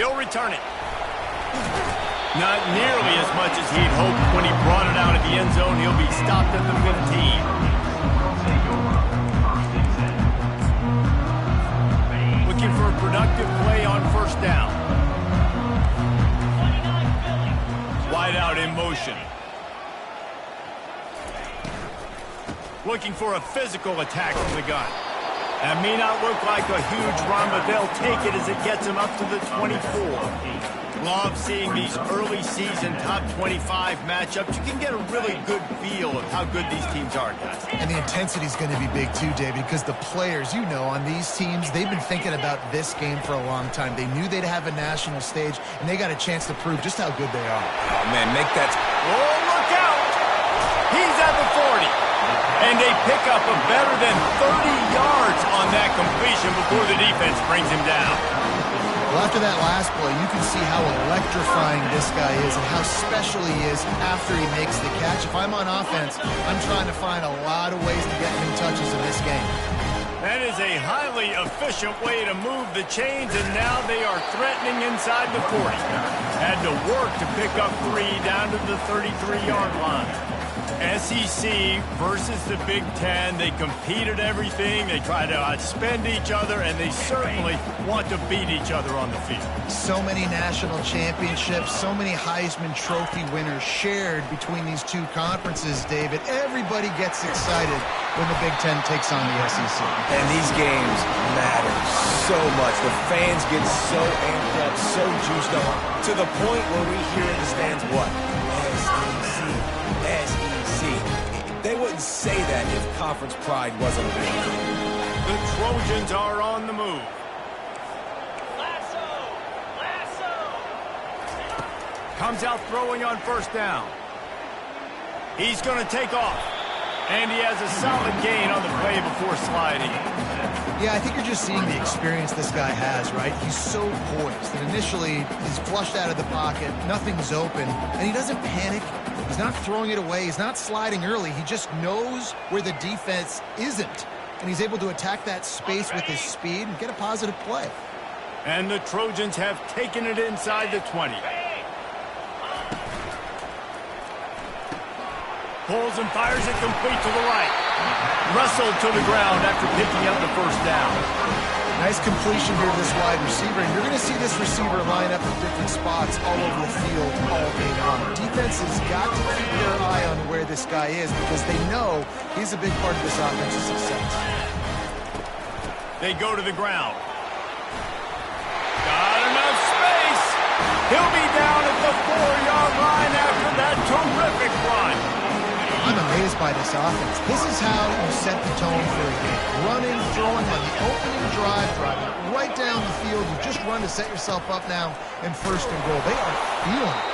He'll return it. Not nearly as much as he'd hoped when he brought it out of the end zone. He'll be stopped at the 15. Looking for a productive play on first down. Wide out in motion. Looking for a physical attack from the gun. That may not look like a huge run, but they'll take it as it gets them up to the 24. Love seeing these early season top 25 matchups. You can get a really good feel of how good these teams are, guys. And the intensity is going to be big too, David, because the players, you know, on these teams, they've been thinking about this game for a long time. They knew they'd have a national stage, and they got a chance to prove just how good they are. Oh, man, make that... Oh, look out! He's at the 40. And they pick up a better than 30 yards on that completion before the defense brings him down. Well, after that last play, you can see how electrifying this guy is and how special he is after he makes the catch. If I'm on offense, I'm trying to find a lot of ways to get him touches in this game. That is a highly efficient way to move the chains, and now they are threatening inside the 40. Had to work to pick up 3 down to the 33-yard line. SEC versus the Big Ten. They compete at everything. They try to outspend each other, and they certainly want to beat each other on the field. So many national championships, so many Heisman Trophy winners shared between these two conferences, David. Everybody gets excited when the Big Ten takes on the SEC. And these games matter so much. The fans get so amped up, so juiced up, to the point where we hear in the stands, what? SEC, SEC. They wouldn't say that if conference pride wasn't a big deal. The Trojans are on the move. Comes out throwing on first down. He's going to take off. And he has a solid gain on the play before sliding. Yeah, I think you're just seeing the experience this guy has, right? He's so poised. And initially, he's flushed out of the pocket. Nothing's open. And he doesn't panic. He's not throwing it away. He's not sliding early. He just knows where the defense isn't. And he's able to attack that space with his speed and get a positive play. And the Trojans have taken it inside the 20. Pulls and fires it complete to the right. Wrestled to the ground after picking up the first down. Nice completion here to this wide receiver, and you're going to see this receiver line up in different spots all over the field all day long. Defense has got to keep their eye on where this guy is because they know he's a big part of this offense's success. They go to the ground. Got enough space. He'll be down at the 4-yard line after that terrific run. I'm amazed by this offense. This is how you set the tone for a game. Running, throwing on the opening drive, driving right down the field. You just run to set yourself up now in first and goal. They are feeling it.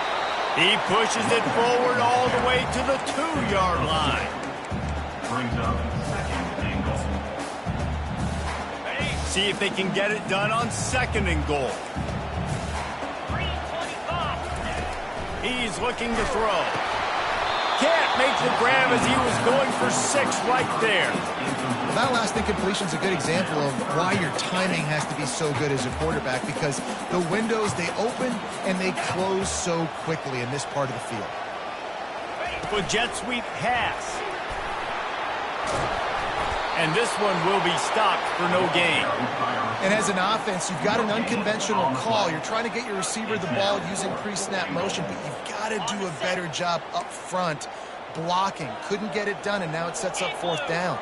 He pushes it forward all the way to the 2-yard line. Brings up second and goal. See if they can get it done on second and goal. He's looking to throw. Can't make the grab as he was going for 6 right there. Well, that last incompletion is a good example of why your timing has to be so good as a quarterback because the windows, they open and they close so quickly in this part of the field. For jet sweep pass. And this one will be stopped for no gain. And as an offense, you've got an unconventional call. You're trying to get your receiver the ball using pre-snap motion, but you've got to do a better job up front blocking. Couldn't get it done, and now it sets up 4th down.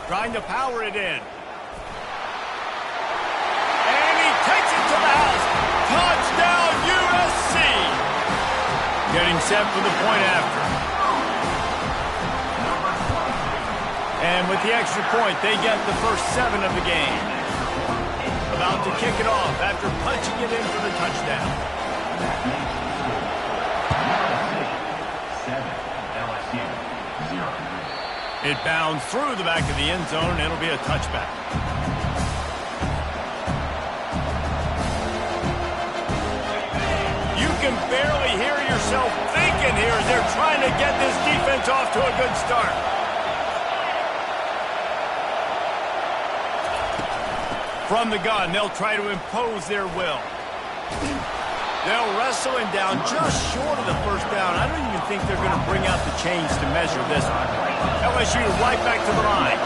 Trying to power it in. And he takes it to the house. Touchdown, USC. Getting set for the point after. And with the extra point, they get the first 7 of the game. About to kick it off after punching it in for the touchdown. 7, LSU, 0. It bounds through the back of the end zone, and it'll be a touchback. You can barely hear yourself thinking here as they're trying to get this defense off to a good start. From the gun, they'll try to impose their will. They'll wrestle him down just short of the first down. I don't even think they're going to bring out the chains to measure this one. LSU right back to the line.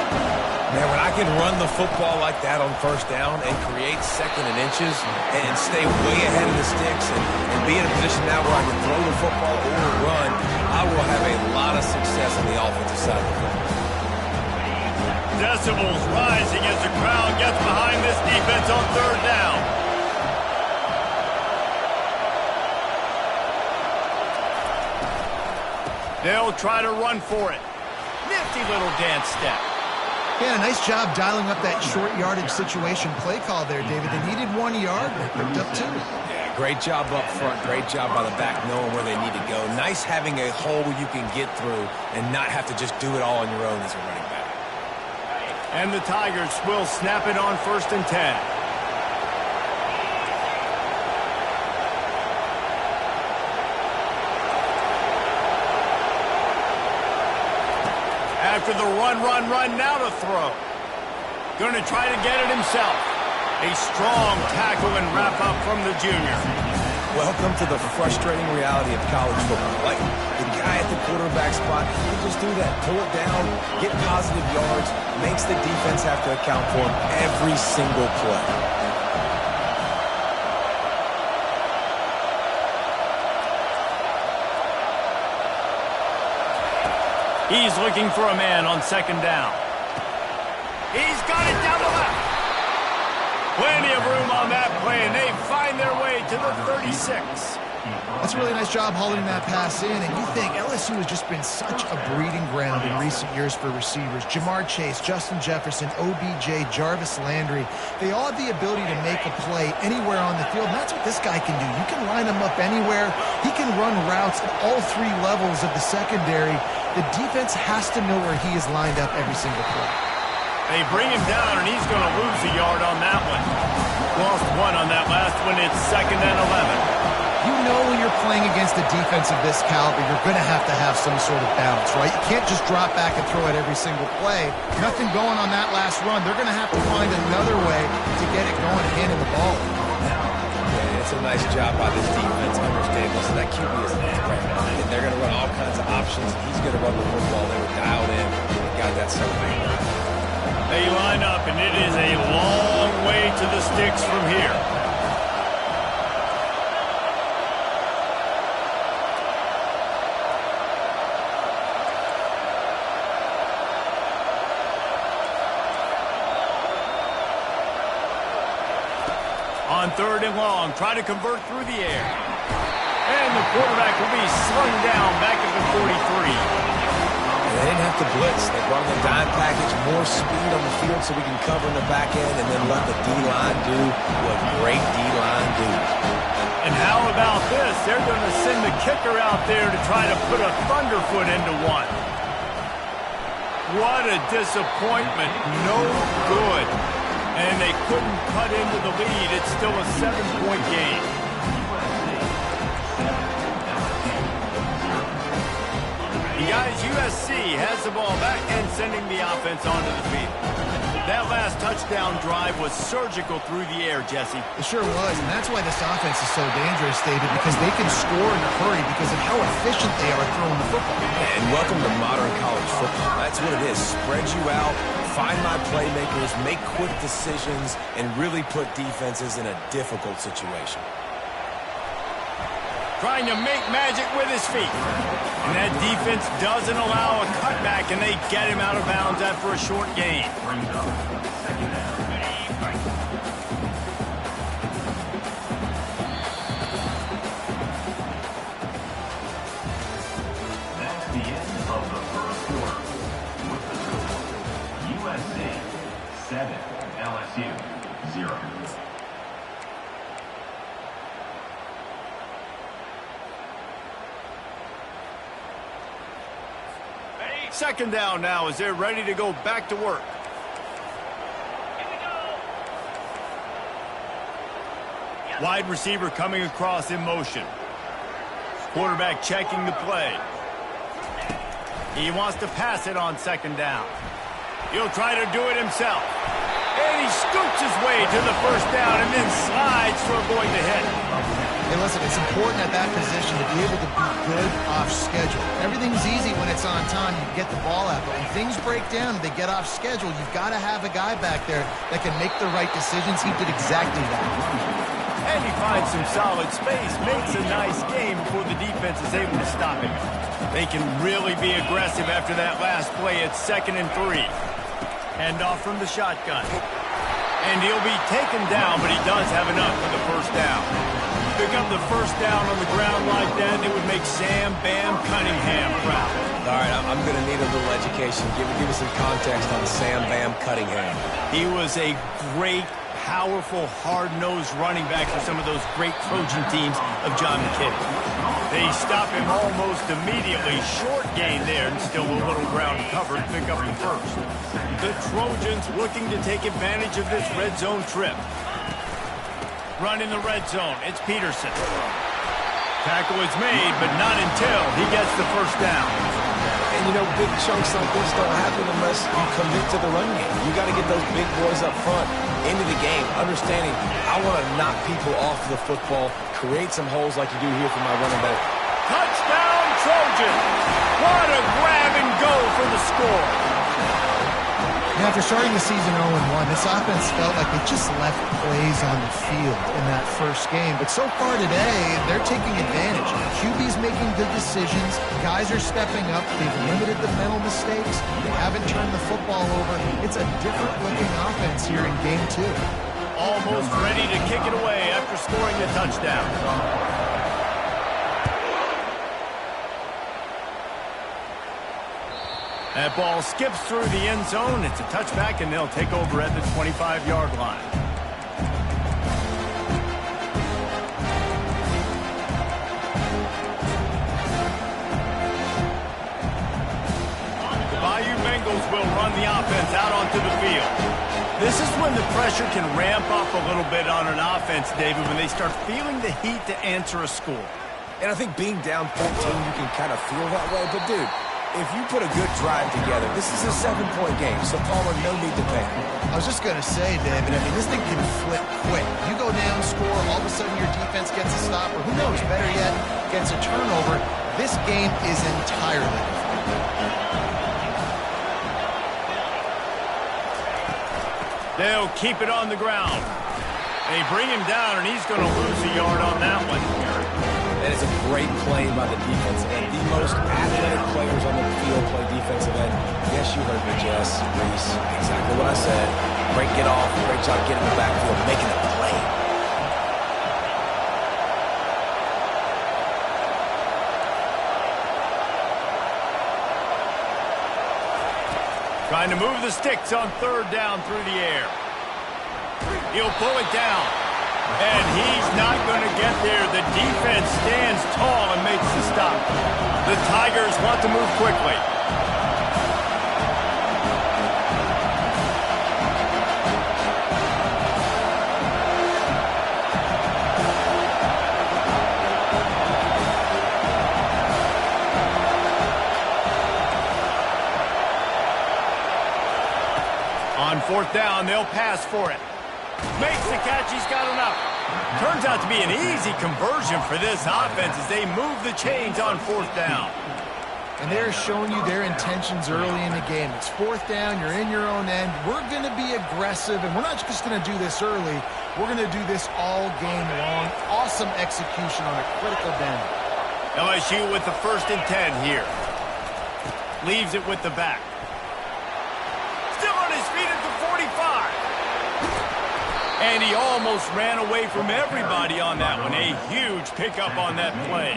Man, when I can run the football like that on first down and create second and inches and stay way ahead of the sticks and be in a position now where I can throw the football or run, I will have a lot of success on the offensive side of the football. Decibels rising as the crowd gets behind this defense on third down. They'll try to run for it. Nifty little dance step. Yeah, nice job dialing up that short yardage situation play call there, David. They needed 1 yard. They picked up 2. Yeah, great job up front. Great job by the back knowing where they need to go. Nice having a hole where you can get through and not have to just do it all on your own as a running back. And the Tigers will snap it on 1st and 10. After the run, now to throw. Going to try to get it himself. A strong tackle and wrap up from the junior. Welcome to the frustrating reality of college football. Like, the guy at the quarterback spot, he can just do that. Pull it down, get positive yards, makes the defense have to account for him every single play. He's looking for a man on 2nd down. He's got it down the left. Plenty of room on that play, and they find their way to the 36. That's a really nice job holding that pass in, and you think LSU has just been such a breeding ground in recent years for receivers. Jamar Chase, Justin Jefferson, OBJ, Jarvis Landry, they all have the ability to make a play anywhere on the field, and that's what this guy can do. You can line him up anywhere. He can run routes at all 3 levels of the secondary. The defense has to know where he is lined up every single play. They bring him down, and he's going to lose a yard on that one. Lost 1 on that last one. It's 2nd and 11. You know when you're playing against a defense of this caliber, you're going to have some sort of balance, right? You can't just drop back and throw it every single play. Nothing going on that last run. They're going to have to find another way to get it going and handing the ball. Yeah, it's a nice job by this defense understanding. Listen, that QB is a threat. And they're going to run all kinds of options. He's going to run the football. They were dialed in and got that somewhere. They line up, and it is a long way to the sticks from here. On 3rd and long, try to convert through the air. And the quarterback will be slung down back at the 43. They didn't have to blitz. They brought in the dime package, more speed on the field so we can cover in the back end and then let the D-line do what great D-line do. And how about this? They're going to send the kicker out there to try to put a thunderfoot into one. What a disappointment. No good. And they couldn't cut into the lead. It's still a 7-point game. Guys, USC has the ball back and sending the offense onto the field. That last touchdown drive was surgical through the air, Jesse. It sure was, and that's why this offense is so dangerous, David, because they can score in a hurry because of how efficient they are throwing the football. And welcome to modern college football. That's what it is. Spread you out, find my playmakers, make quick decisions, and really put defenses in a difficult situation. Trying to make magic with his feet. And that defense doesn't allow a cutback, and they get him out of bounds after a short gain. That's the end of the first quarter. With the score, USC 7, LSU 0. 2nd down now as they're ready to go back to work. Wide receiver coming across in motion. Quarterback checking the play. He wants to pass it on 2nd down. He'll try to do it himself. And he scoots his way to the first down and then slides to avoid the hit. Hey, listen, it's important at that position to be able to be good off schedule. Everything's easy when it's on time. You get the ball out. But when things break down and they get off schedule, you've got to have a guy back there that can make the right decisions. He did exactly that. And he finds some solid space, makes a nice game before the defense is able to stop him. They can really be aggressive after that last play. It's 2nd and 3. Hand off from the shotgun. And he'll be taken down, but he does have enough for the first down. Pick up the first down on the ground like that, it would make Sam Bam Cunningham proud. All right, I'm going to need a little education. Give me some context on Sam Bam Cunningham. He was a great, powerful, hard-nosed running back for some of those great Trojan teams of John McKinney. They stop him almost immediately. Short gain there, and still a little ground covered. Pick up the first. The Trojans looking to take advantage of this red zone trip. Run in the red zone. It's Peterson. Tackle is made, but not until he gets the first down. And, you know, big chunks like this don't happen unless you commit to the run game. You got to get those big boys up front into the game, understanding I want to knock people off the football, create some holes like you do here for my running back. Touchdown, Trojans! What a grab and go for the score. After starting the season 0-1, this offense felt like they just left plays on the field in that first game. But so far today, they're taking advantage. QB's making good decisions. Guys are stepping up. They've limited the mental mistakes. They haven't turned the football over. It's a different-looking offense here in Game 2. Almost ready to kick it away after scoring the touchdown. That ball skips through the end zone. It's a touchback, and they'll take over at the 25-yard line. The Bayou Bengals will run the offense out onto the field. This is when the pressure can ramp up a little bit on an offense, David, when they start feeling the heat to answer a score. And I think being down 14, you can kind of feel that way. But, dude, if you put a good drive together, this is a 7-point game, so Palmer, no need to panic. I was just going to say, David, I mean, this thing can flip quick. You go down, score, all of a sudden your defense gets a stop, or who knows, better yet, gets a turnover. This game is entirely different. They'll keep it on the ground. They bring him down, and he's going to lose a yard on that one. That is a great play by the defensive end. The most athletic players on the field play defensive end. Yes, you heard me, Jess, Reese. Exactly what I said. Great get off. Great job getting the backfield, making a play. Trying to move the sticks on 3rd down through the air. He'll pull it down. And he's not going to get there. The defense stands tall and makes the stop. The Tigers want to move quickly. On 4th down, they'll pass for it. Makes the catch, he's got enough. Turns out to be an easy conversion for this offense as they move the chains on 4th down. And they're showing you their intentions early in the game. It's 4th down, you're in your own end. We're going to be aggressive, and we're not just going to do this early. We're going to do this all game long. Awesome execution on a critical down. LSU with the 1st and 10 here. Leaves it with the back. Still on his feet at the 45. And he almost ran away from everybody on that one. A huge pickup on that play.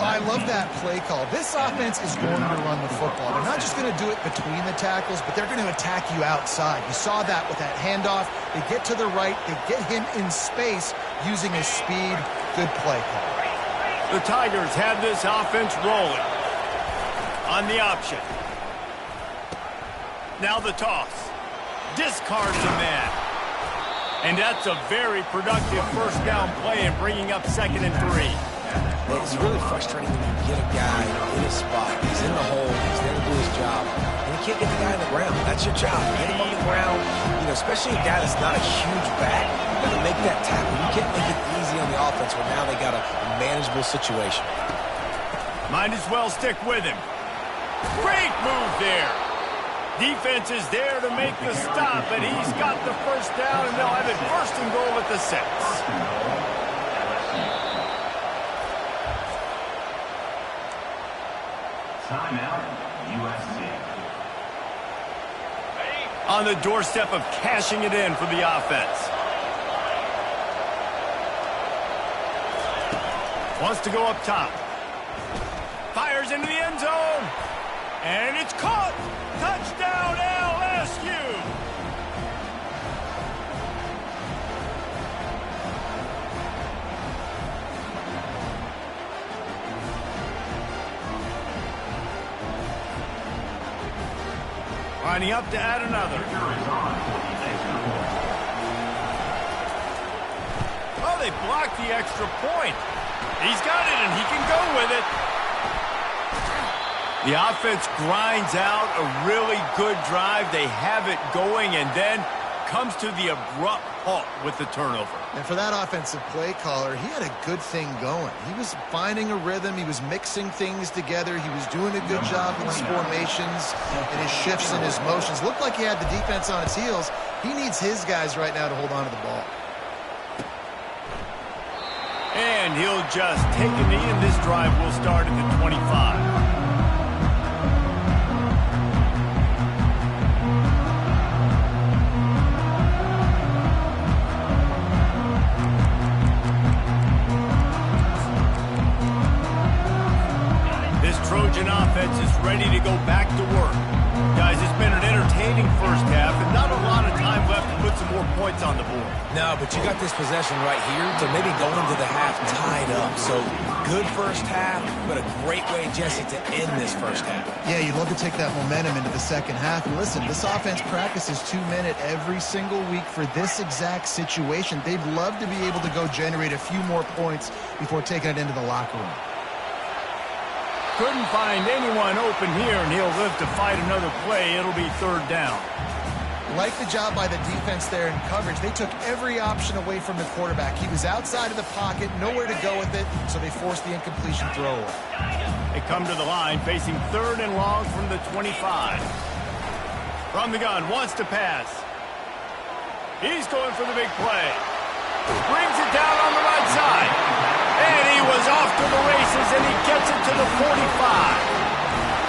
I love that play call. This offense is going to run the football. They're not just going to do it between the tackles, but they're going to attack you outside. You saw that with that handoff. They get to the right. They get him in space using his speed. Good play call. The Tigers have this offense rolling. On the option. Now the toss. Discards a man. And that's a very productive 1st down play and bringing up 2nd and 3. It's really frustrating when you get a guy in his spot. He's in the hole. He's there to do his job. And he can't get the guy on the ground. That's your job. Get him on the ground. You know, especially a guy that's not a huge back. You got to make that tackle. You can't make it easy on the offense where now they got a manageable situation. Might as well stick with him. Great move there. Defense is there to make the stop, and he's got the first down, and they'll have it first and goal at the 6. Timeout, USC. On the doorstep of cashing it in for the offense. Wants to go up top. Fires into the end zone. And it's caught. Touchdown, LSU. Lining up to add another. Oh, they blocked the extra point. He's got it, and he can go with it. The offense grinds out a really good drive. They have it going, and then comes to the abrupt halt with the turnover. And for that offensive play caller, he had a good thing going. He was finding a rhythm. He was mixing things together. He was doing a good job with his formations and his shifts and his motions. Looked like he had the defense on his heels. He needs his guys right now to hold on to the ball. And he'll just take a knee, and this drive will start at the 25. Trojan offense is ready to go back to work. Guys, it's been an entertaining first half and not a lot of time left to put some more points on the board. No, but you got this possession right here to maybe go into the half tied up. So good first half, but a great way, Jesse, to end this first half. Yeah, you'd love to take that momentum into the second half. And listen, this offense practices 2-minute every single week for this exact situation. They'd love to be able to go generate a few more points before taking it into the locker room. Couldn't find anyone open here, and he'll live to fight another play. It'll be third down. Like the job by the defense there in coverage. They took every option away from the quarterback. He was outside of the pocket, nowhere to go with it, so they forced the incompletion throw away. They come to the line, facing third and long from the 25. From the gun, wants to pass. He's going for the big play. Brings it down on the right side. And he was off to the races, and he gets it to the 45.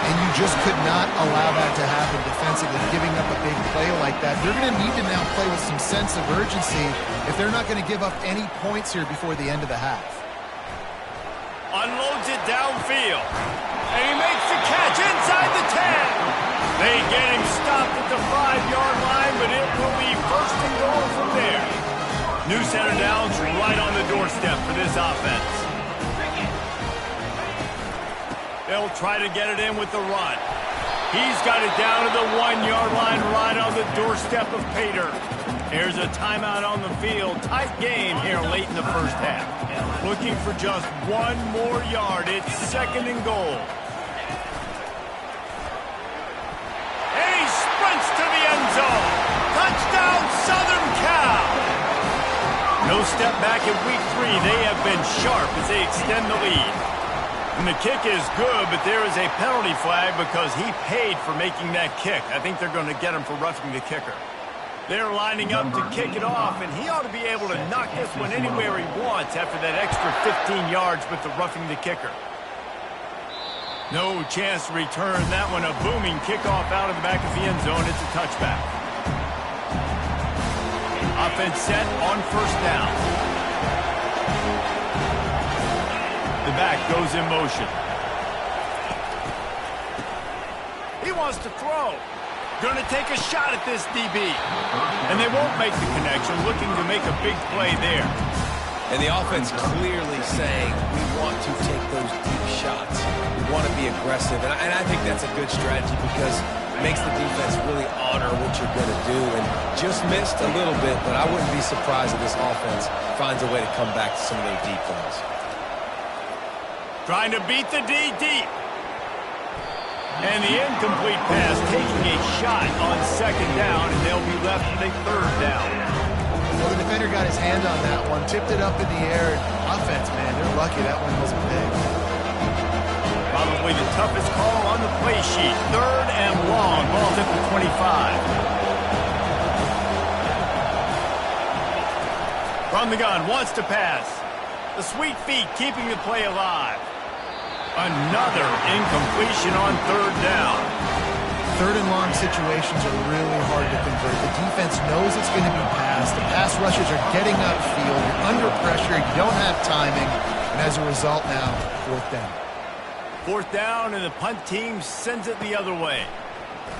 And you just could not allow that to happen defensively, giving up a big play like that. They're going to need to now play with some sense of urgency if they're not going to give up any points here before the end of the half. Unloads it downfield. And he makes the catch inside the 10. They get him stopped at the 5-yard line, but it will be first and goal from there. New center downs right on the doorstep for this offense. They'll try to get it in with the run. He's got it down to the 1-yard line right on the doorstep of Pater. There's a timeout on the field. Tight game here late in the first half. Looking for just one more yard. It's second and goal. And he sprints to the end zone. Touchdown, Southern Cal. No step back in week 3. They have been sharp as they extend the lead. And the kick is good, but there is a penalty flag because he paid for making that kick. I think they're going to get him for roughing the kicker. They're lining up to kick it off, and he ought to be able to knock this one anywhere he wants after that extra 15 yards with the roughing the kicker. No chance to return that one. A booming kickoff out of the back of the end zone. It's a touchback. Offense set on first down. The back goes in motion. He wants to throw. Going to take a shot at this DB. And they won't make the connection, looking to make a big play there. And the offense clearly saying, we want to take those deep shots. We want to be aggressive. And I think that's a good strategy because it makes the defense really honor what you're going to do. And just missed a little bit, but I wouldn't be surprised if this offense finds a way to come back to some of those deep plays. Trying to beat the D deep. And the incomplete pass taking a shot on second down, and they'll be left with a third down. Well, the defender got his hand on that one, tipped it up in the air. Offense, man, they're lucky that one wasn't big. Probably the toughest call on the play sheet. Third and long. Ball's at the 25. From the gun, wants to pass. The sweet feet keeping the play alive. Another incompletion on third down. Third and long situations are really hard to convert. The defense knows it's going to be passed. The pass rushers are getting upfield. You're under pressure. You don't have timing. And as a result now, fourth down. Fourth down, and the punt team sends it the other way.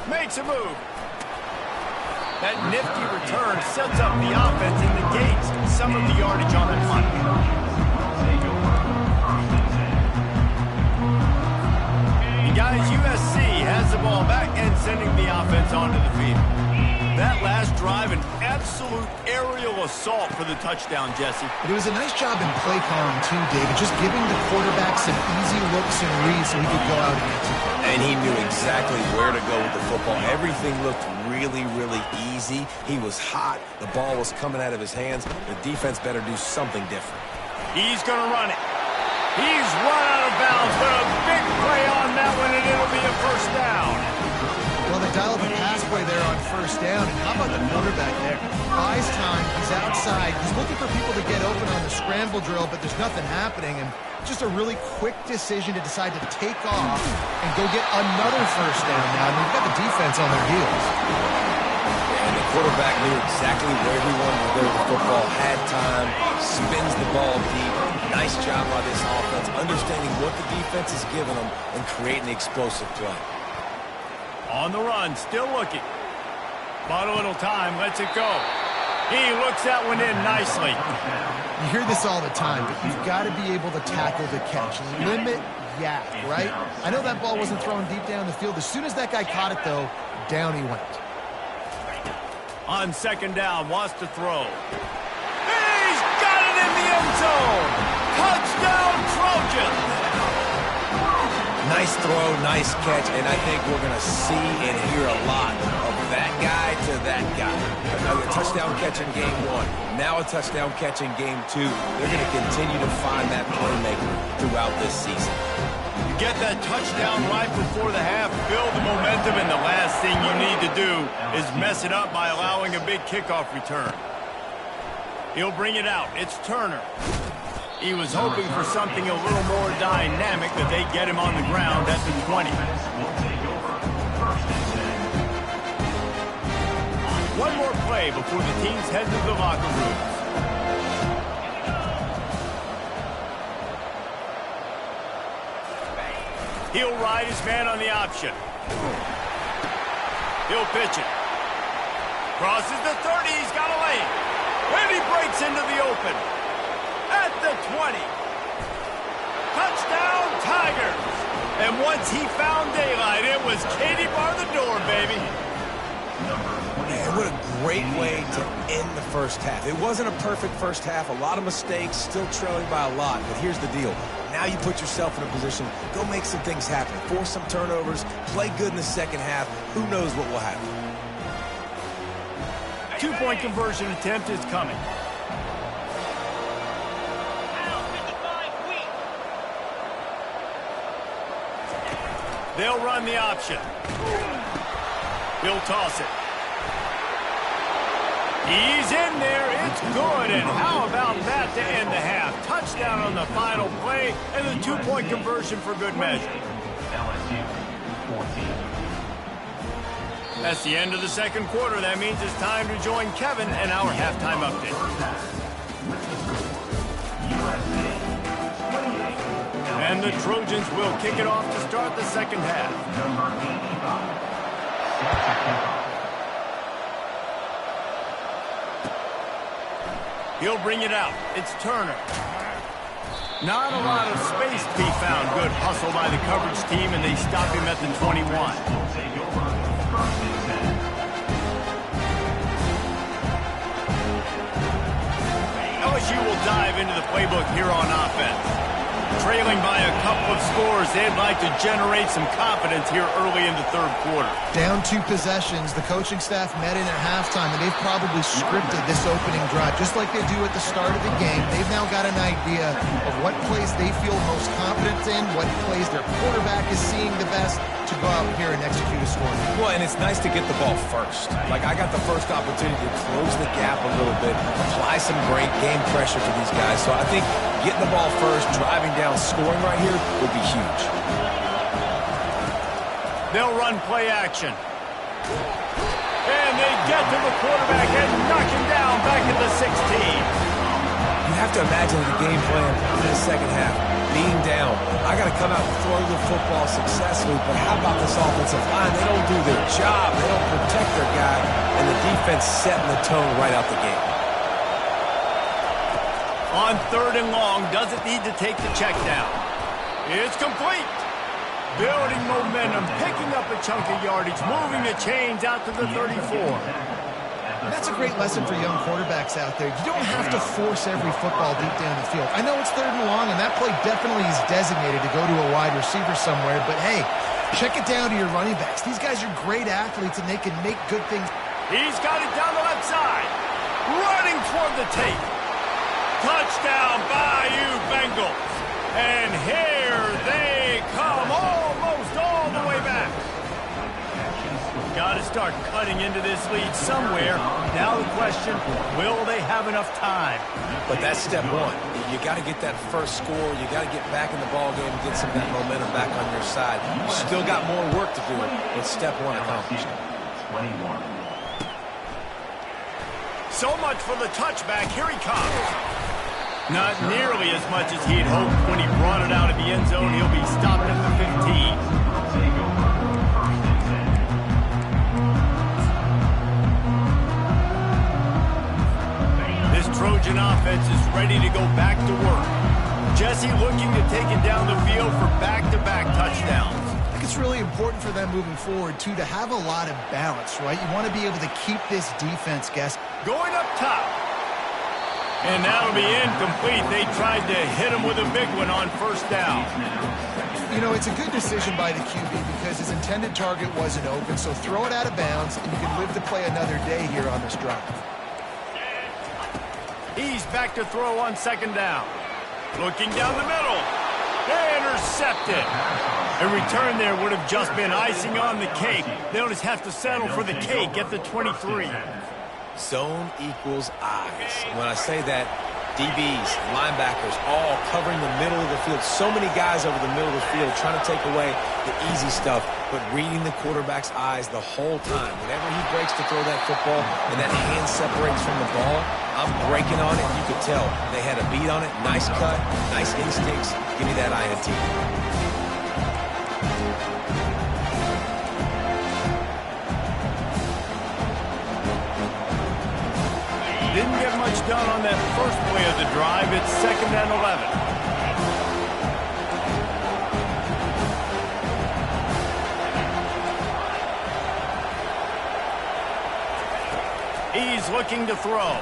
Makes a move. That nifty return sets up the offense and negates some of the yardage on the punt. And guys, USC has the ball back and sending the offense onto the field. That last drive, an absolute aerial assault for the touchdown, Jesse. But it was a nice job in play calling too, David, just giving the quarterback some easy looks and reads so he could go out and answer. And he knew exactly where to go with the football. Everything looked really, really easy. He was hot. The ball was coming out of his hands. The defense better do something different. He's going to run it. He's run out of bounds, but a big play on that one, and it'll be a first down. Well, they dialed the pass play there on first down, and how about the quarterback there? Buys time, he's outside, he's looking for people to get open on the scramble drill, but there's nothing happening, and just a really quick decision to decide to take off and go get another first down now. I mean, you've got the defense on their heels. And the quarterback knew exactly where he wanted to go with the football, had time, spins the ball deep. Nice job by this offense, understanding what the defense is giving them and creating the explosive play. On the run, still looking. Bought a little time, lets it go. He looks that one in nicely. You hear this all the time, but you've got to be able to tackle the catch. Limit yak, right? I know that ball wasn't thrown deep down the field. As soon as that guy caught it, though, down he went. On second down, wants to throw. He's got it in the end zone. Touchdown, Trojans. Nice throw, nice catch, and I think we're going to see and hear a lot of that guy to that guy. A touchdown catch in game one, now a touchdown catch in game two. They're going to continue to find that playmaker throughout this season. You get that touchdown right before the half, build the momentum, and the last thing you need to do is mess it up by allowing a big kickoff return. He'll bring it out. It's Turner. He was hoping for something a little more dynamic, but they get him on the ground at the 20. One more play before the teams head to the locker rooms. He'll ride his man on the option. He'll pitch it. Crosses the 30. He's got a lane. And he breaks into the open. At the 20. Touchdown, Tigers. And once he found daylight, it was Katie bar the door, baby. Man, what a great way to end the first half. It wasn't a perfect first half. A lot of mistakes, still trailing by a lot. But here's the deal. Now you put yourself in a position, go make some things happen. Force some turnovers, play good in the second half. Who knows what will happen? Two-point conversion attempt is coming. They'll run the option. He'll toss it. He's in there. It's good. And how about that to end the half? Touchdown on the final play and the two-point conversion for good measure. LSU 14. That's the end of the second quarter. That means it's time to join Kevin and our halftime update. And the Trojans will kick it off to start the second half. Number 85. Set to kick off. He'll bring it out. It's Turner. Not a lot of space to be found. Good hustle by the coverage team, and they stop him at the 21. Will take over. First and 10. LSU will dive into the playbook here on offense. trailing by a couple of scores. They'd like to generate some confidence here early in the third quarter. Down 2 possessions. The coaching staff met in at halftime, and they've probably scripted this opening drive, just like they do at the start of the game. They've now got an idea of what plays they feel most confident in, what plays their quarterback is seeing the best to go out here and execute a score. Well, and it's nice to get the ball first. Like, I got the first opportunity to close the gap a little bit, apply some great game pressure to these guys. So I think getting the ball first, driving down, scoring right here would be huge. They'll run play action. And they get to the quarterback and knock him down back at the 16. You have to imagine the game plan in the second half. Being down, I got to come out and throw the football successfully, but how about this offensive line? They don't do their job. They don't protect their guy, and the defense setting the tone right out the gate. On 3rd and long, doesn't need to take the check down. It's complete. Building momentum, picking up a chunk of yardage, moving the chains out to the 34. And that's a great lesson for young quarterbacks out there. You don't have to force every football deep down the field. I know it's 3rd and long, and that play definitely is designated to go to a wide receiver somewhere, but hey, check it down to your running backs. These guys are great athletes, and they can make good things. He's got it down the left side. Running toward the tape. Touchdown, Bayou Bengals. And here they come, almost all the way back. Got to start cutting into this lead somewhere. Now the question, will they have enough time? But that's step one. You got to get that first score. You got to get back in the ball game and get some of that momentum back on your side. You still got more work to do, but step one accomplished. 21. So much for the touchback. Here he comes. Not nearly as much as he'd hoped when he brought it out of the end zone. He'll be stopped at the 15. Trojan offense is ready to go back to work. Jesse looking to take it down the field for back-to-back touchdowns. I think it's really important for them moving forward, too, to have a lot of balance, right? You want to be able to keep this defense guessing. Going up top. And that'll be incomplete. They tried to hit him with a big one on 1st down. You know, it's a good decision by the QB because his intended target wasn't open, so throw it out of bounds, and you can live to play another day here on this drive. He's back to throw on 2nd down. Looking down the middle. Intercepted. A return there would have just been icing on the cake. They'll just have to settle for the cake at the 23. Zone equals eyes. When I say that, DBs, linebackers, all covering the middle of the field. So many guys over the middle of the field trying to take away the easy stuff, but reading the quarterback's eyes the whole time. Whenever he breaks to throw that football and that hand separates from the ball, I'm breaking on it. You could tell they had a beat on it. Nice cut, nice instincts. Give me that INT. Didn't get much done on that first play of the drive. It's 2nd and 11. He's looking to throw.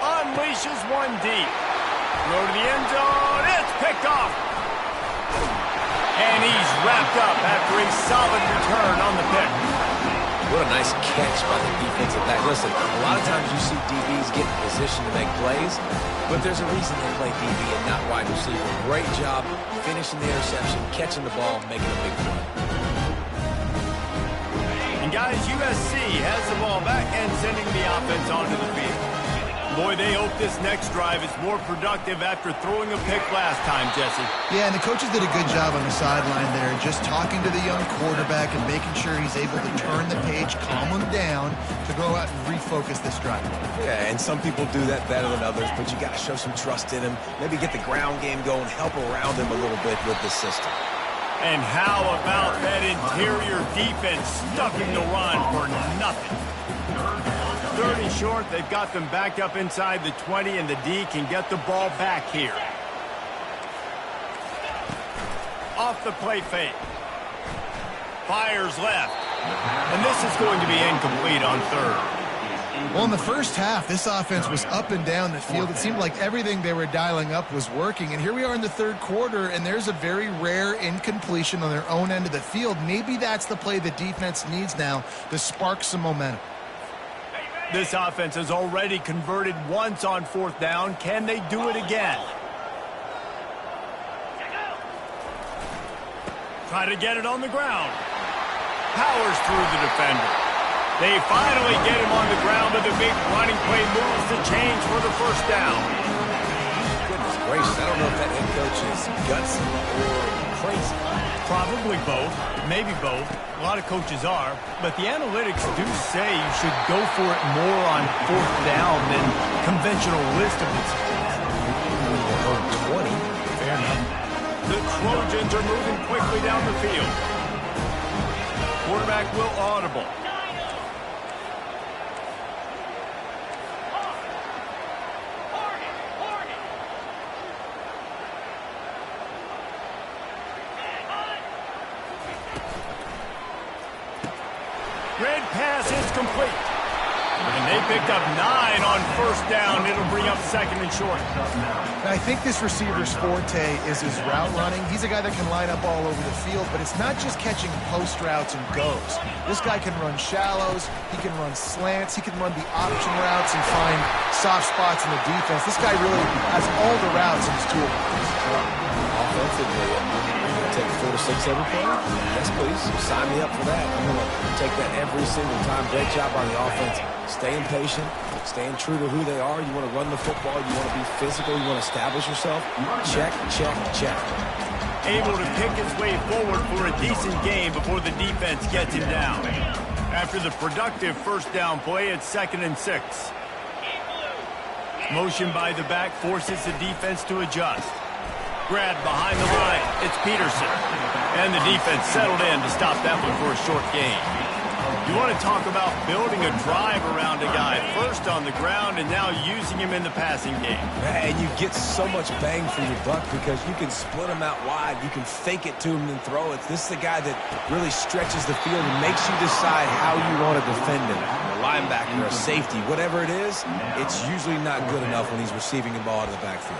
Unleashes one deep. Throw to the end zone. It's picked off. And he's wrapped up after a solid return on the pick. What a nice catch by the defensive back. Listen, a lot of times you see DBs get in position to make plays, but there's a reason they play DB and not wide receiver. Great job finishing the interception, catching the ball, making a big play. And guys, USC has the ball back and sending the offense onto the field. Boy, they hope this next drive is more productive after throwing a pick last time, Jesse. Yeah, and the coaches did a good job on the sideline there, just talking to the young quarterback and making sure he's able to turn the page, calm him down, to go out and refocus this drive. Yeah, and some people do that better than others, but you got to show some trust in him, maybe get the ground game going, help around him a little bit with the system. And how about that interior defense stuffing the run for nothing? 30 short, they've got them backed up inside the 20, and the D can get the ball back here. Off the play fake. Fires left. And this is going to be incomplete on 3rd. Well, in the first half, this offense was up and down the field. It seemed like everything they were dialing up was working. And here we are in the third quarter, and there's a very rare incompletion on their own end of the field. Maybe that's the play the defense needs now to spark some momentum. This offense has already converted once on fourth down. Can they do it again? Try to get it on the ground. Powers through the defender. They finally get him on the ground, but the big running play moves the change for the first down. Goodness gracious, I don't know if that head coach is gutsy or crazy. Probably both, maybe both. A lot of coaches are, but the analytics do say you should go for it more on fourth down than conventional wisdom would suggest. 20. Fair enough. The Trojans are moving quickly down the field. Quarterback will audible. Red pass is complete. And they picked up 9 on first down. It'll bring up second and short. I think this receiver's forte is his route running. He's a guy that can line up all over the field, but it's not just catching post routes and goes. This guy can run shallows, he can run slants, he can run the option routes and find soft spots in the defense. This guy really has all the routes in his toolbox. Offensively, take 4 to 6 every play? Yes, please. Sign me up for that. I'm going to take that every single time. Great job on the offense. Staying patient, staying true to who they are. You want to run the football. You want to be physical. You want to establish yourself. Check, check, check. Able to pick his way forward for a decent game before the defense gets him down. After the productive first down play, it's 2nd and 6. Motion by the back forces the defense to adjust. Grabbed behind the line. It's Peterson. And the defense settled in to stop that one for a short gain. You want to talk about building a drive around a guy. First on the ground and now using him in the passing game. And you get so much bang for your buck because you can split him out wide. You can fake it to him and throw it. This is the guy that really stretches the field and makes you decide how you want to defend him. A linebacker, a safety, whatever it is, it's usually not good enough when he's receiving the ball to the backfield.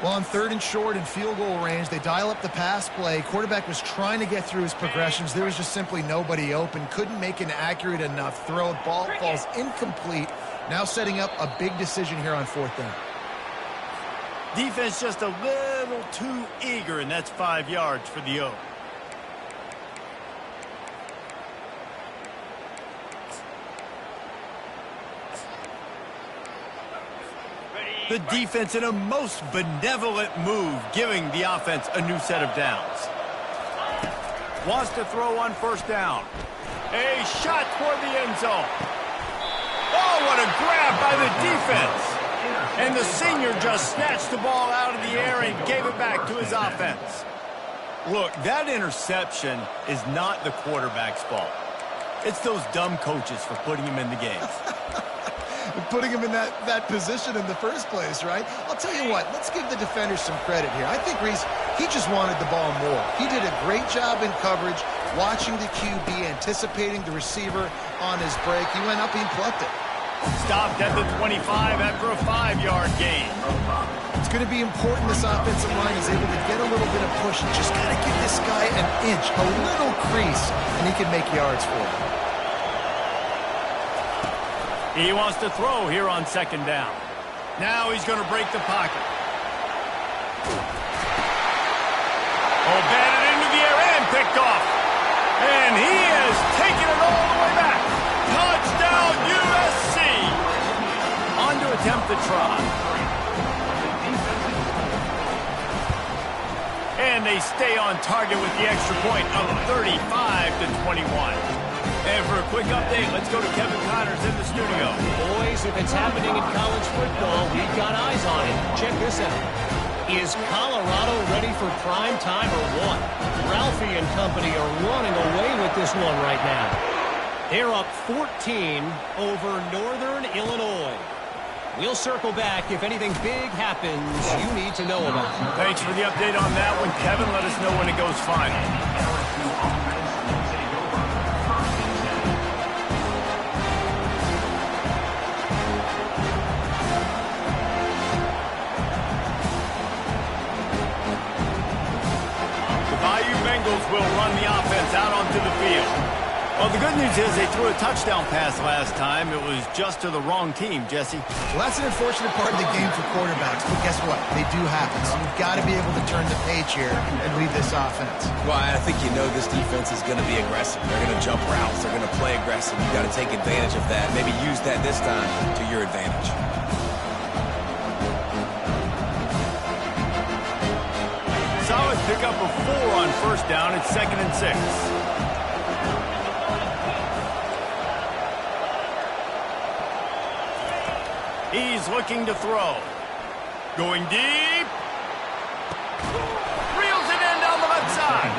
Well, on 3rd and short and field goal range, they dial up the pass play. Quarterback was trying to get through his progressions. There was just simply nobody open. Couldn't make an accurate enough throw. Ball falls incomplete. Now setting up a big decision here on 4th down. Defense just a little too eager, and that's 5 yards for the O. The defense in a most benevolent move, giving the offense a new set of downs. Wants to throw on first down. A shot toward the end zone. Oh, what a grab by the defense. And the senior just snatched the ball out of the air and gave it back to his offense. Look, that interception is not the quarterback's fault. It's those dumb coaches for putting him in the game. Putting him in that position in the first place, right? I'll tell you what, let's give the defender some credit here. I think Reese, he just wanted the ball more. He did a great job in coverage, watching the QB, anticipating the receiver on his break. He went up and he plucked it. Stopped at the 25 after a 5-yard gain. It's going to be important this offensive line is able to get a little bit of push and just got to give this guy an inch, a little crease, and he can make yards for him. He wants to throw here on 2nd down. Now he's going to break the pocket. Oh, batted into the air and picked off. And he is taking it all the way back. Touchdown, USC. On to attempt the try. And they stay on target with the extra point of 35-21. And for a quick update, let's go to Kevin Connors in the studio. Boys, if it's happening in college football, we've got eyes on it. Check this out. Is Colorado ready for prime time or what? Ralphie and company are running away with this one right now. They're up 14 over Northern Illinois. We'll circle back if anything big happens you need to know about. Thanks for the update on that one, Kevin. Let us know when it goes final. offense out onto the field. Well, the good news is they threw a touchdown pass last time. It was just to the wrong team, Jesse. Well, that's an unfortunate part of the game for quarterbacks, but guess what? They do happen, so you've got to be able to turn the page here and lead this offense. Well, I think you know this defense is going to be aggressive. They're going to jump routes. They're going to play aggressive. You've got to take advantage of that. Maybe use that this time to your advantage. Solid pickup of 4 on first down. It's 2nd and 6. He's looking to throw. Going deep. Reels it in down the left side.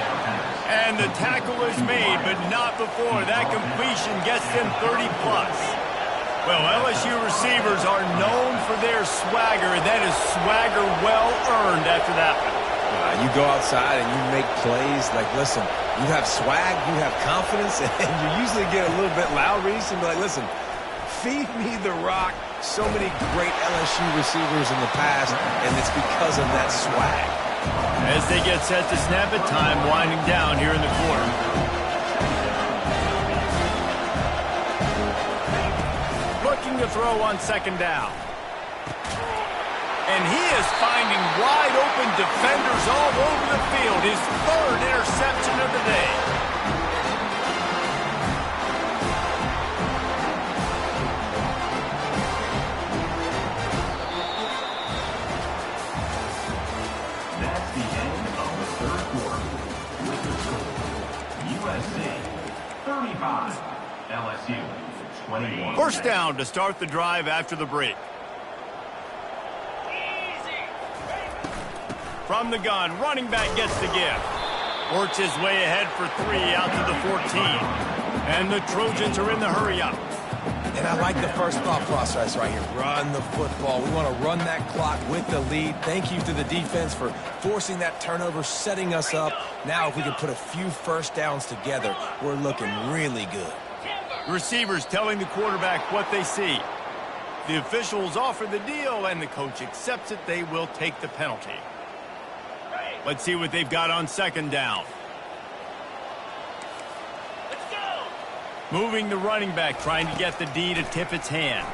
And the tackle is made, but not before that completion gets them 30-plus. Well, LSU receivers are known for their swagger, and that is swagger well-earned after that one. You go outside and you make plays. Like, listen, you have swag, you have confidence, and you usually get a little bit loud. Reese, and be like, listen, feed me the rock. So many great LSU receivers in the past, and it's because of that swag. As they get set to snap it, time winding down here in the quarter. Looking to throw on 2nd down. And he is finding wide open defenders all over the field. His 3rd interception of the day. That's the end of the 3rd quarter. With the score, USC 35, LSU 21. First down to start the drive after the break. From the gun, running back gets the gift. Works his way ahead for 3 out to the 14. And the Trojans are in the hurry-up. And I like the first thought process right here. Run the football. We want to run that clock with the lead. Thank you to the defense for forcing that turnover, setting us up. Now if we can put a few first downs together, we're looking really good. The receivers telling the quarterback what they see. The officials offer the deal, and the coach accepts it. They will take the penalty. Let's see what they've got on 2nd down. Let's go. Moving the running back, trying to get the D to tip its hand.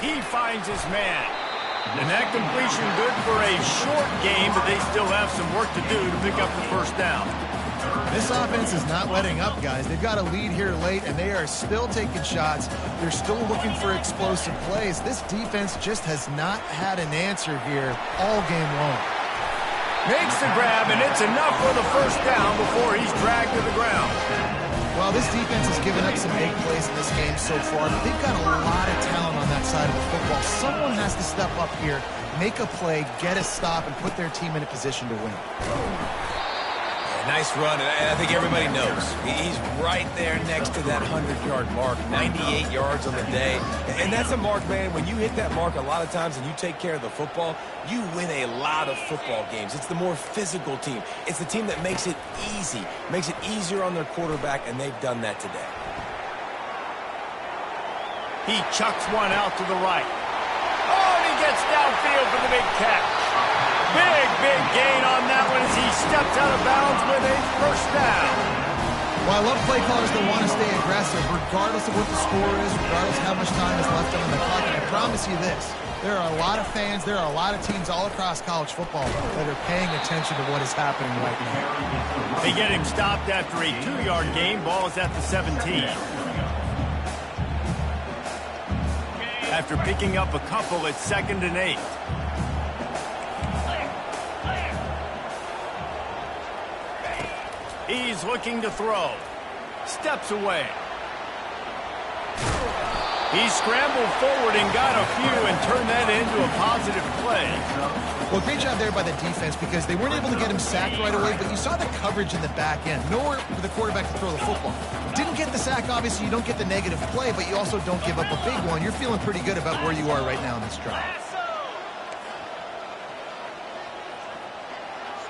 He finds his man. And that completion good for a short game, but they still have some work to do to pick up the first down. This offense is not letting up, guys. They've got a lead here late, and they are still taking shots. They're still looking for explosive plays. This defense just has not had an answer here all game long. Makes the grab, and it's enough for the first down before he's dragged to the ground. Well, this defense has given up some big plays in this game so far, but they've got a lot of talent on that side of the football. Someone has to step up here, make a play, get a stop, and put their team in a position to win. Nice run, and I think everybody knows. He's right there next to that 100-yard mark, 98 yards on the day. And that's a mark, man. When you hit that mark a lot of times and you take care of the football, you win a lot of football games. It's the more physical team. It's the team that makes it easy, makes it easier on their quarterback, and they've done that today. He chucks one out to the right. Oh, and he gets downfield for the big catch. Big gain on that one as he steps out of bounds with a first down. Well, I love play callers that want to stay aggressive, regardless of what the score is, regardless of how much time is left on the clock. And I promise you this, there are a lot of fans, there are a lot of teams all across college football that are paying attention to what is happening right now. They get him stopped after a 2-yard gain. Ball is at the 17. After picking up a couple, it's 2nd and 8. He's looking to throw. Steps away. He scrambled forward and got a few and turned that into a positive play. Well, great job there by the defense because they weren't able to get him sacked right away, but you saw the coverage in the back end. Nowhere for the quarterback to throw the football. Didn't get the sack, obviously. You don't get the negative play, but you also don't give up a big one. You're feeling pretty good about where you are right now in this drive.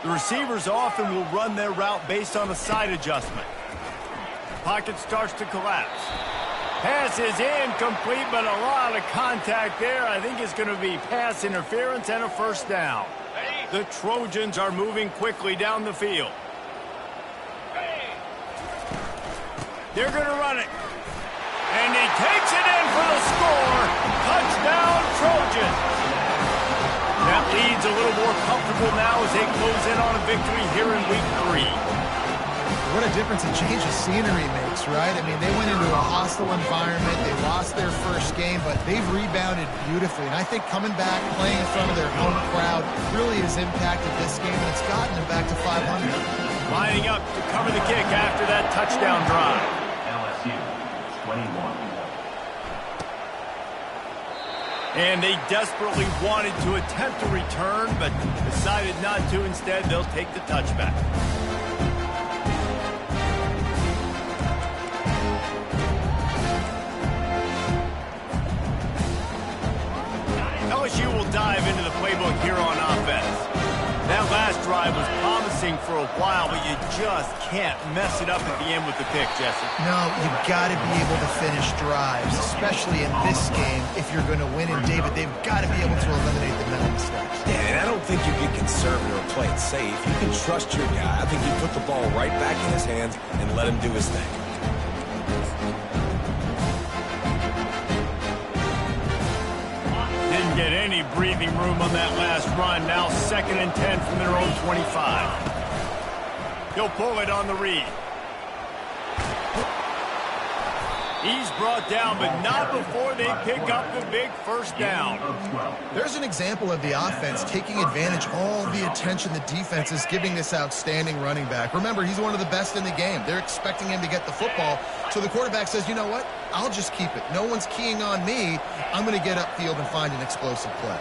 The receivers often will run their route based on a side adjustment. Pocket starts to collapse. Pass is incomplete, but a lot of contact there. I think it's going to be pass interference and a first down. The Trojans are moving quickly down the field. They're going to run it. And he takes it in for the score. Touchdown, Trojans. That lead's a little more comfortable now as they close in on a victory here in Week 3. What a difference a change of scenery makes, right? I mean, they went into a hostile environment. They lost their first game, but they've rebounded beautifully. And I think coming back, playing in front of their home crowd really has impacted this game, and it's gotten them back to 500. Lining up to cover the kick after that touchdown drive. LSU 21. And they desperately wanted to attempt a return, but decided not to. Instead, they'll take the touchback. LSU will dive into the playbook here on offense. That last drive was promising for a while, but you just can't mess it up at the end with the pick, Jesse. No, you've got to be able to finish drives, especially in this game if you're going to win. And, David, they've got to be able to eliminate the mental mistakes. Yeah, and I don't think you get conservative or play it safe. You can trust your guy. I think you put the ball right back in his hands and let him do his thing. Get any breathing room on that last run. Now 2nd and 10 from their own 25. He'll pull it on the read. He's brought down, but not before they pick up the big first down. There's an example of the offense taking advantage of all the attention the defense is giving this outstanding running back. Remember, he's one of the best in the game. They're expecting him to get the football. So the quarterback says, you know what? I'll just keep it. No one's keying on me. I'm going to get upfield and find an explosive play.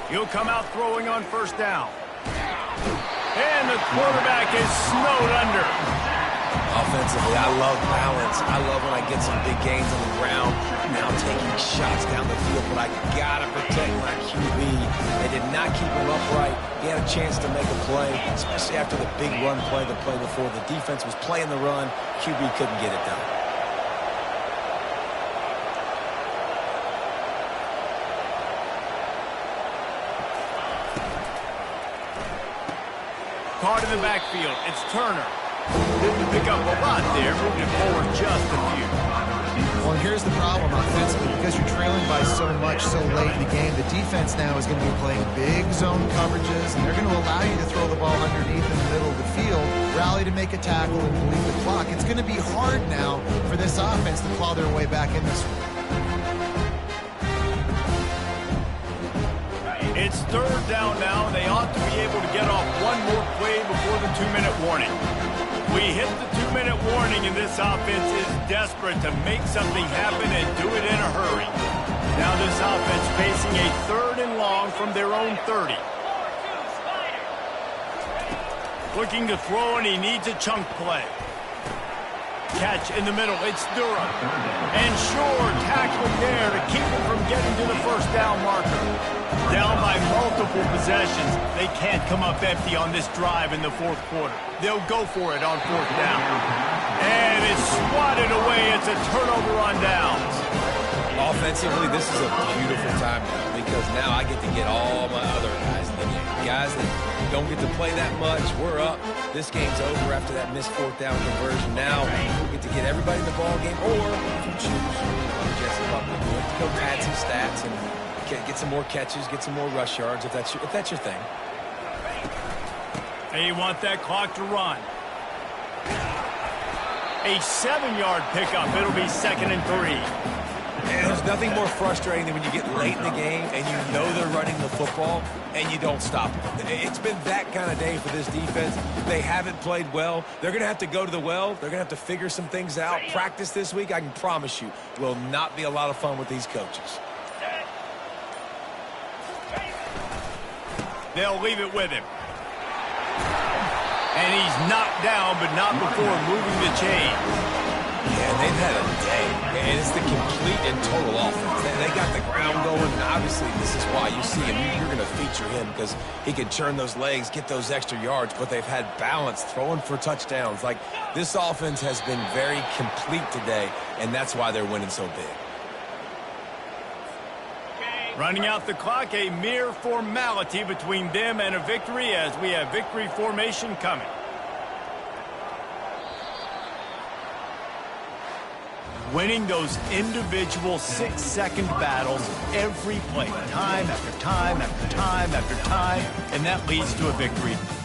He'll come out throwing on first down. And the quarterback is snowed under. Offensively, I love balance. I love when I get some big gains on the ground. Now taking shots down the field, but I got to protect my QB. They did not keep him upright. He had a chance to make a play, especially after the big run play the play before. The defense was playing the run. QB couldn't get it done. Caught in the backfield. It's Turner. Didn't pick up a lot there, moving forward just a few. Well, here's the problem offensively. Because you're trailing by so much so late in the game, the defense now is going to be playing big zone coverages, and they're going to allow you to throw the ball underneath in the middle of the field, rally to make a tackle, and bleed the clock. It's going to be hard now for this offense to claw their way back in this one. It's 3rd down now. They ought to be able to get off one more play before the 2-minute warning. We hit the 2-minute warning, and this offense is desperate to make something happen and do it in a hurry. Now this offense facing a 3rd and long from their own 30. Looking to throw, and he needs a chunk play. Catch in the middle. It's Durham. And Shore tackling there to keep him from getting to the first down marker. Down by multiple possessions. They can't come up empty on this drive in the 4th quarter. They'll go for it on 4th down. And it's swatted away. It's a turnover on downs. Offensively, this is a beautiful time now because now I get to get all my other guys in the game. Guys that don't get to play that much, we're up. This game's over after that missed 4th down conversion. Now we get to get everybody in the ball game, or if you choose, Jesse Buckley, to go pad some stats and get some more catches, get some more rush yards if that's your thing. They want that clock to run. A 7-yard pickup. It'll be 2nd and 3. And there's nothing more frustrating than when you get late in the game and you know they're running the football and you don't stop them. It's been that kind of day for this defense. They haven't played well. They're going to have to go to the well. They're going to have to figure some things out. Practice this week, I can promise you, will not be a lot of fun with these coaches. They'll leave it with him. And he's knocked down, but not before moving the chains. Yeah, they've had a day, and it's the complete and total offense. They got the ground going, and obviously this is why you see him. You're going to feature him because he can churn those legs, get those extra yards, but they've had balance, throwing for touchdowns. Like, this offense has been very complete today, and that's why they're winning so big. Running out the clock, a mere formality between them and a victory as we have victory formation coming. winning those individual 6-second battles every play, time after time after time after time, and that leads to a victory.